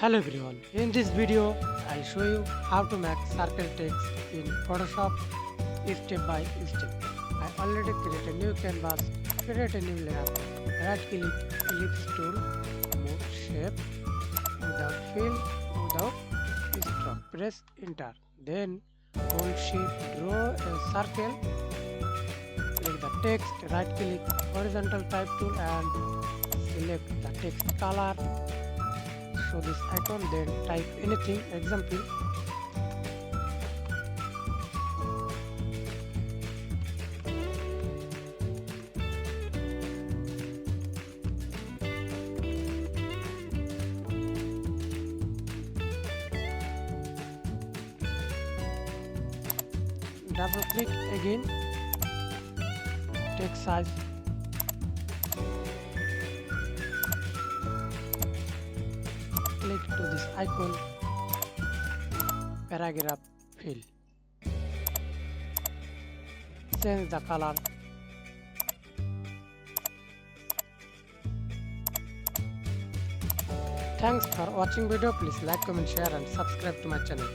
Hello everyone, in this video I'll show you how to make circle text in Photoshop step by step. I already create a new canvas, create a new layer, right click ellipse tool, move shape without fill, without stroke, press enter. Then hold shift, draw a circle, click the text, right click horizontal type tool and select the text color. Show this icon, then type anything, example. Double click again, text size, click to this icon, paragraph fill, change the color. Thanks for watching video. Please like, comment, share and subscribe to my channel.